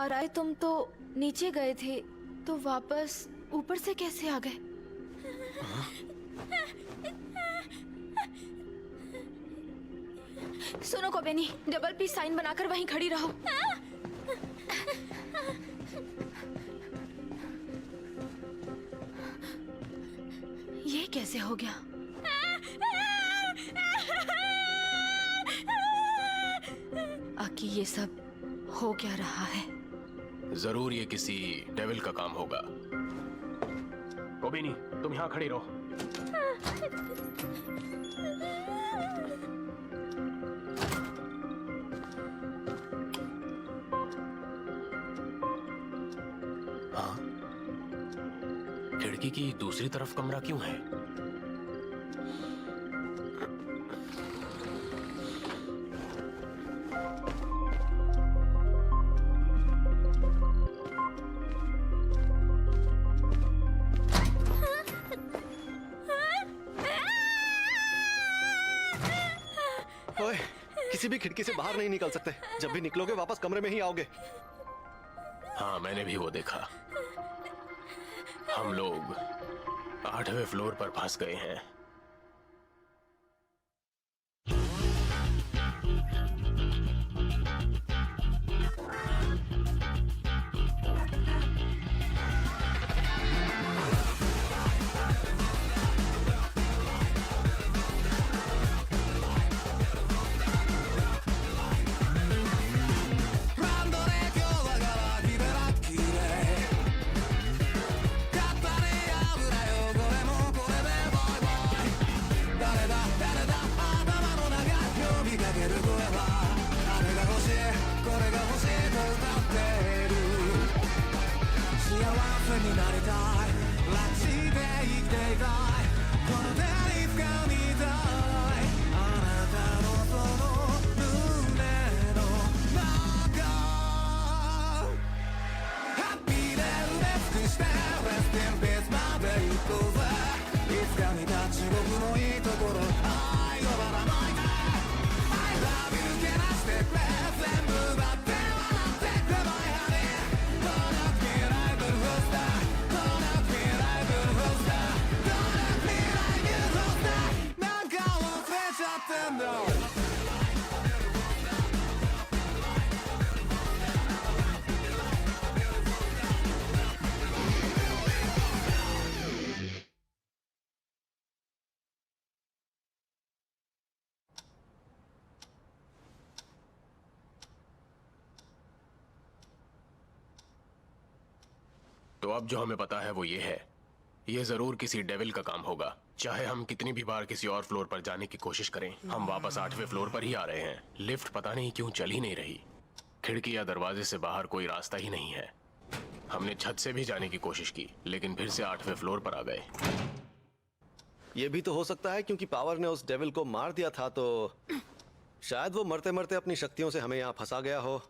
आराय, तुम तो नीचे गए थे, तो वापस ऊपर से कैसे आ गए? सुनो कोबेनी, डबल पी साइन बनाकर वहीं खड़ी रहो। ये कैसे हो गया? आकी, ये सब हो क्या रहा है? जरूर ये किसी डेविल का काम होगा। कोबिनी, तुम यहाँ खड़ी रहो। हाँ, खिड़की की दूसरी तरफ कमरा क्यों है? किसी भी खिड़की से बाहर नहीं निकल सकते। जब भी निकलोगे वापस कमरे में ही आओगे। हाँ, मैंने भी वो देखा। हम लोग 8वें फ्लोर पर फंस गए हैं। तो अब जो हमें पता है वो ये है, ये जरूर किसी डेविल का काम होगा। चाहे हम कितनी भी बार किसी और फ्लोर पर जाने की कोशिश करें, हम वापस 8वें फ्लोर पर ही आ रहे हैं। लिफ्ट पता नहीं क्यों चल ही नहीं रही। खिड़की या दरवाजे से बाहर कोई रास्ता ही नहीं है। हमने छत से भी जाने की कोशिश की, लेकिन फिर से 8वें फ्लोर पर आ गए। ये भी तो हो सकता है क्योंकि पावर ने उस डेविल को मार दिया था, तो शायद वो मरते मरते अपनी शक्तियों से हमें यहाँ फंसा गया हो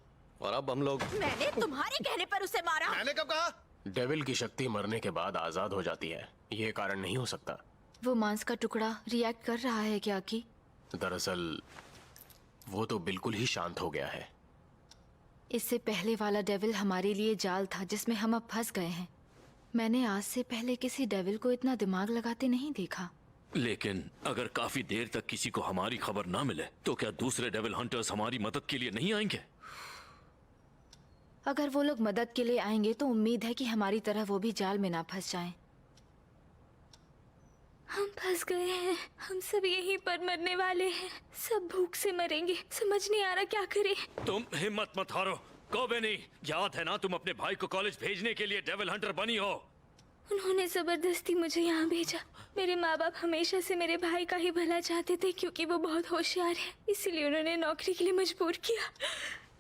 और अब हम लोग। मैंने तुम्हारे कहने पर उसे मारा। मैंने कब कहा? डेविल की शक्ति मरने के बाद आजाद हो जाती है, ये कारण नहीं हो सकता। वो मांस का टुकड़ा रिएक्ट कर रहा है क्या की? दरअसल वो तो बिल्कुल ही शांत हो गया है। इससे पहले वाला डेविल हमारे लिए जाल था जिसमें हम अब फंस गए हैं। मैंने आज से पहले किसी डेविल को इतना दिमाग लगाते नहीं देखा। लेकिन अगर काफी देर तक किसी को हमारी खबर ना मिले तो क्या दूसरे डेविल हंटर्स हमारी मदद के लिए नहीं आएंगे? अगर वो लोग मदद के लिए आएंगे तो उम्मीद है कि हमारी तरह वो भी जाल में ना फंस जाएं। हम फंस गए हैं। हम सब यहीं पर मरने वाले हैं। सब भूख से मरेंगे। समझ नहीं आ रहा क्या करें। तुम हिम्मत मत हारो। कोबेनी, याद है ना तुम अपने भाई को कॉलेज भेजने के लिए डेविल हंटर बनी हो। उन्होंने जबरदस्ती मुझे यहाँ भेजा। मेरे माँ बाप हमेशा से मेरे भाई का ही भला चाहते थे क्योंकि वो बहुत होशियार है, इसलिए उन्होंने नौकरी के लिए मजबूर किया।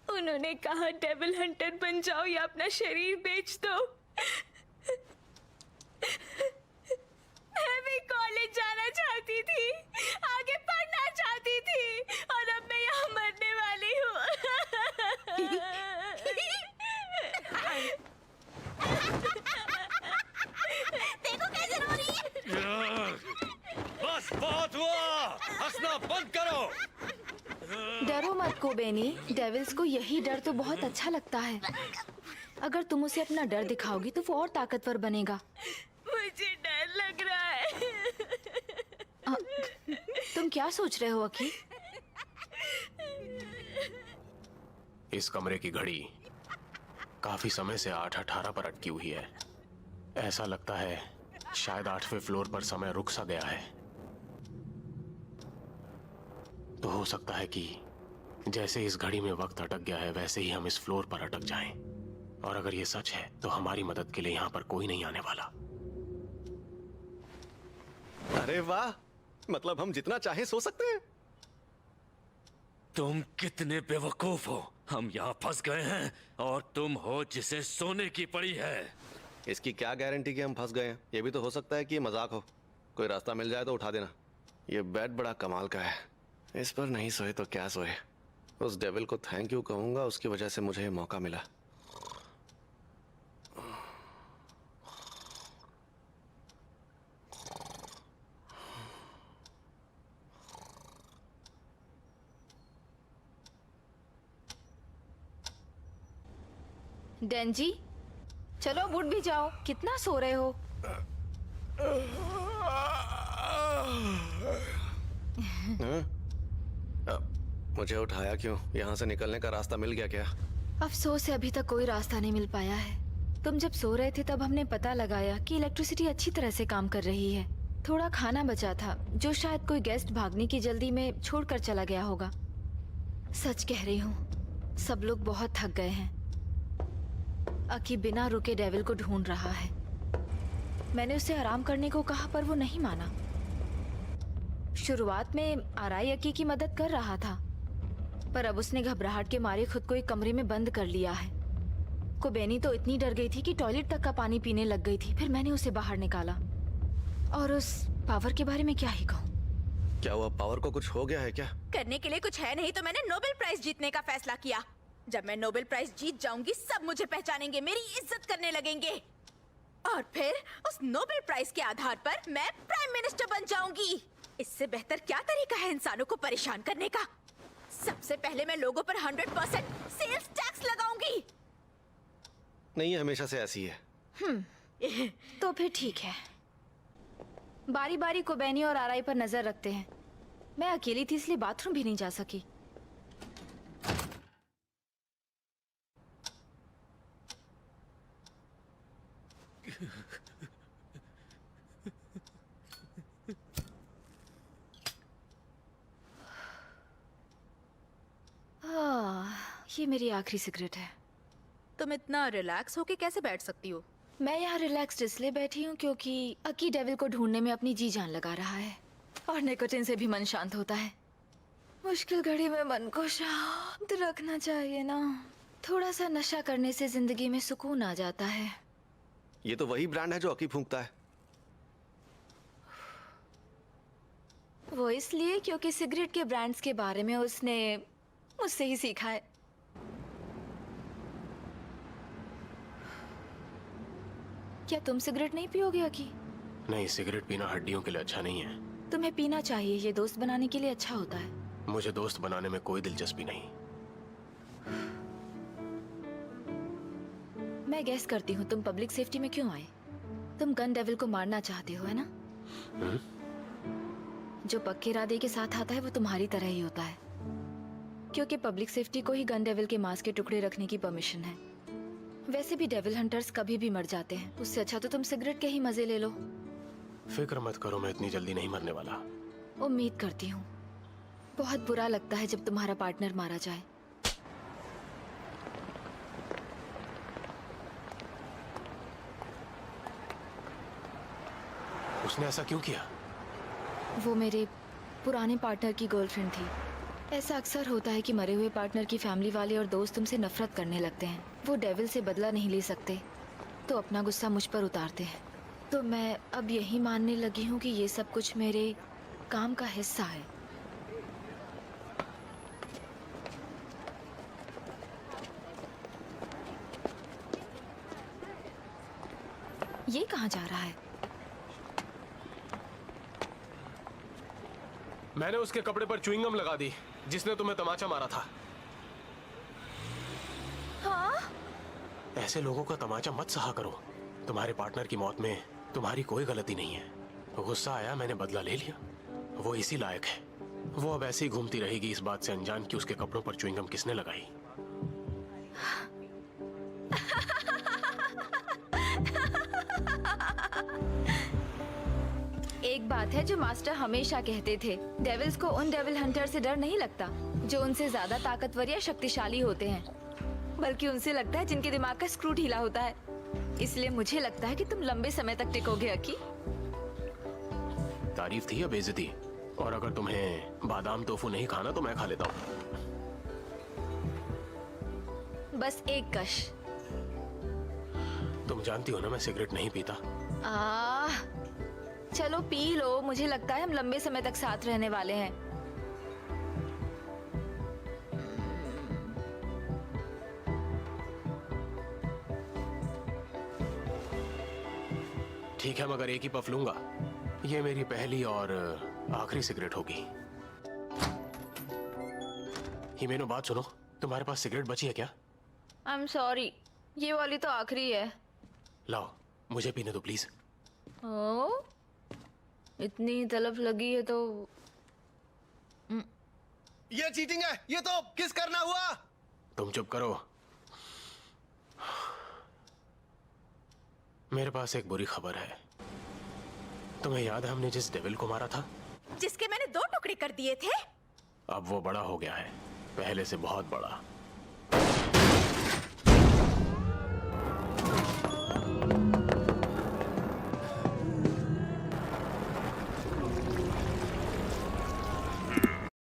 उन्होंने कहा डेविल हंटर बन जाओ या अपना शरीर बेच दो। मैं भी कॉलेज जाना चाहती थी, आगे पढ़ना चाहती थी और अब मैं यहाँ मरने वाली हूँ। देखो कैसे रो रही है। बस बहुत हुआ, हंसना बंद करो। डरो मत कोबेनी, डेविल्स को यही डर तो बहुत अच्छा लगता है। अगर तुम उसे अपना डर दिखाओगी तो वो और ताकतवर बनेगा। मुझे डर लग रहा है। तुम क्या सोच रहे हो अकी? इस कमरे की घड़ी काफी समय से 8:18 पर अटकी हुई है। ऐसा लगता है शायद 8वें फ्लोर पर समय रुक सा गया है। तो हो सकता है कि जैसे इस घड़ी में वक्त अटक गया है वैसे ही हम इस फ्लोर पर अटक जाएं। और अगर ये सच है तो हमारी मदद के लिए यहाँ पर कोई नहीं आने वाला। अरे वाह, मतलब हम जितना चाहें सो सकते हैं। तुम कितने बेवकूफ हो। हम यहाँ फंस गए हैं और तुम हो जिसे सोने की पड़ी है। इसकी क्या गारंटी कि हम फंस गए हैं? ये भी तो हो सकता है कि ये मजाक हो। कोई रास्ता मिल जाए तो उठा देना। ये बेड बड़ा कमाल का है। इस पर नहीं सोए तो क्या सोए। उस डेविल को थैंक यू कहूंगा, उसकी वजह से मुझे ये मौका मिला। डेंजी, चलो अब उठ भी जाओ। कितना सो रहे हो? मुझे उठाया क्यों? यहाँ से निकलने का रास्ता मिल गया क्या? अफसोस है अभी तक कोई रास्ता नहीं मिल पाया है। तुम जब सो रहे थे तब हमने पता लगाया कि इलेक्ट्रिसिटी अच्छी तरह से काम कर रही है। थोड़ा खाना बचा था जो शायद कोई गेस्ट भागने की जल्दी में छोड़कर चला गया होगा। सच कह रही हूँ, सब लोग बहुत थक गए हैं। अकी बिना रुके डेविल को ढूंढ रहा है। मैंने उसे आराम करने को कहा पर वो नहीं माना। शुरुआत में आराई अकी की मदद कर रहा था, पर अब उसने घबराहट के मारे खुद को एक कमरे में बंद कर लिया है। कोबेनी तो इतनी डर गई थी कि टॉयलेट तक का पानी पीने लग गई थी। फिर मैंने उसे बाहर निकाला। और उस पावर के बारे में क्या ही कहूँ। क्या हुआ? पावर को कुछ हो गया है क्या? करने के लिए कुछ है नहीं तो मैंने नोबेल प्राइज जीतने का फैसला किया। जब मैं नोबेल प्राइज जीत जाऊंगी सब मुझे पहचानेंगे, मेरी इज्जत करने लगेंगे और फिर उस नोबेल प्राइज के आधार पर मैं प्राइम मिनिस्टर बन जाऊंगी। इससे बेहतर क्या तरीका है इंसानों को परेशान करने का? सबसे पहले मैं लोगों पर 100% सेल्स टैक्स लगाऊंगी। नहीं, ये हमेशा से ऐसी है। तो फिर ठीक है, बारी बारी कोबेनी और आराई पर नजर रखते हैं। मैं अकेली थी इसलिए बाथरूम भी नहीं जा सकी। ये मेरी आखिरी सिगरेट है। तुम इतना रिलैक्स होके कैसे बैठ सकती हो? मैं यहाँ रिलैक्स्ड इसलिए बैठी हूँ क्योंकि अकी डेविल को ढूंढने में अपनी जी जान लगा रहा है और निकोटिन से भी मन शांत होता है। मुश्किल घड़ी में मन को शांत रखना चाहिए ना। थोड़ा सा नशा करने से जिंदगी में सुकून आ जाता है। ये तो वही ब्रांड है जो अकी फूंकता है। वो इसलिए क्योंकि सिगरेट के ब्रांड्स के बारे में उसने मुझसे ही सीखा है। क्या तुम सिगरेट नहीं पियोगे अकी? नहीं, सिगरेट पीना हड्डियों के लिए अच्छा नहीं है। तुम्हें पीना चाहिए, ये दोस्त बनाने के लिए अच्छा होता है। मुझे दोस्त बनाने में कोई दिलचस्पी नहीं। मैं गैस करती हूँ तुम पब्लिक सेफ्टी में क्यों आए? तुम गन डेविल को मारना चाहते हो, है ना? जो पक्के इरादे के साथ आता है वो तुम्हारी तरह ही होता है, क्योंकि पब्लिक सेफ्टी को ही गन डेविल के मांस के टुकड़े रखने की परमिशन है। वैसे भी डेविल हंटर्स कभी भी मर जाते हैं, उससे अच्छा तो तुम सिगरेट के ही मजे ले लो। फिक्र मत करो, मैं इतनी जल्दी नहीं मरने वाला। उम्मीद करती हूँ। बहुत बुरा लगता है जब तुम्हारा पार्टनर मारा जाए। उसने ऐसा क्यों किया? वो मेरे पुराने पार्टनर की गर्लफ्रेंड थी। ऐसा अक्सर होता है कि मरे हुए पार्टनर की फैमिली वाले और दोस्त तुमसे नफरत करने लगते हैं। वो डेविल से बदला नहीं ले सकते तो अपना गुस्सा मुझ पर उतारते हैं। तो मैं अब यही मानने लगी हूँ कि ये सब कुछ मेरे काम का हिस्सा है। ये कहाँ जा रहा है? मैंने उसके कपड़े पर च्युइंगम लगा दी जिसने तुम्हें तमाचा मारा था। हाँ? ऐसे लोगों का तमाचा मत सहा करो। तुम्हारे पार्टनर की मौत में तुम्हारी कोई गलती नहीं है। गुस्सा आया, मैंने बदला ले लिया। वो इसी लायक है। वो अब ऐसे ही घूमती रहेगी इस बात से अनजान कि उसके कपड़ों पर च्युइंगम किसने लगाई। एक बात है जो मास्टर हमेशा कहते थे, डेविल्स को उन डेविल हंटर से डर नहीं लगता जो उनसे ज्यादा ताकतवर या शक्तिशाली होते हैं, बल्कि उनसे लगता है जिनके दिमाग का स्क्रू ढीला होता है। इसलिए मुझे लगता है कि तुम लंबे समय तक टिकोगे अकी। तारीफ थी या बेइज्जती? और अगर तुम्हें बादाम टोफू नहीं खाना तो मैं खा लेता हूँ। बस एक कश। तुम जानती हो ना मैं सिगरेट नहीं पीता। चलो पी लो, मुझे लगता है हम लंबे समय तक साथ रहने वाले हैं। ठीक है, मगर एक ही पफ लूंगा। ये मेरी पहली और आखिरी सिगरेट होगी। हिमेनो, बात सुनो, तुम्हारे पास सिगरेट बची है क्या? आई एम सॉरी, ये वाली तो आखिरी है। लाओ, मुझे पीने दो प्लीज। ओ, इतनी तलब लगी है तो ये चीटिंग है, ये तो किस करना हुआ। तुम चुप करो। मेरे पास एक बुरी खबर है। तुम्हें याद है हमने जिस डेविल को मारा था, जिसके मैंने 2 टुकड़े कर दिए थे? अब वो बड़ा हो गया है, पहले से बहुत बड़ा।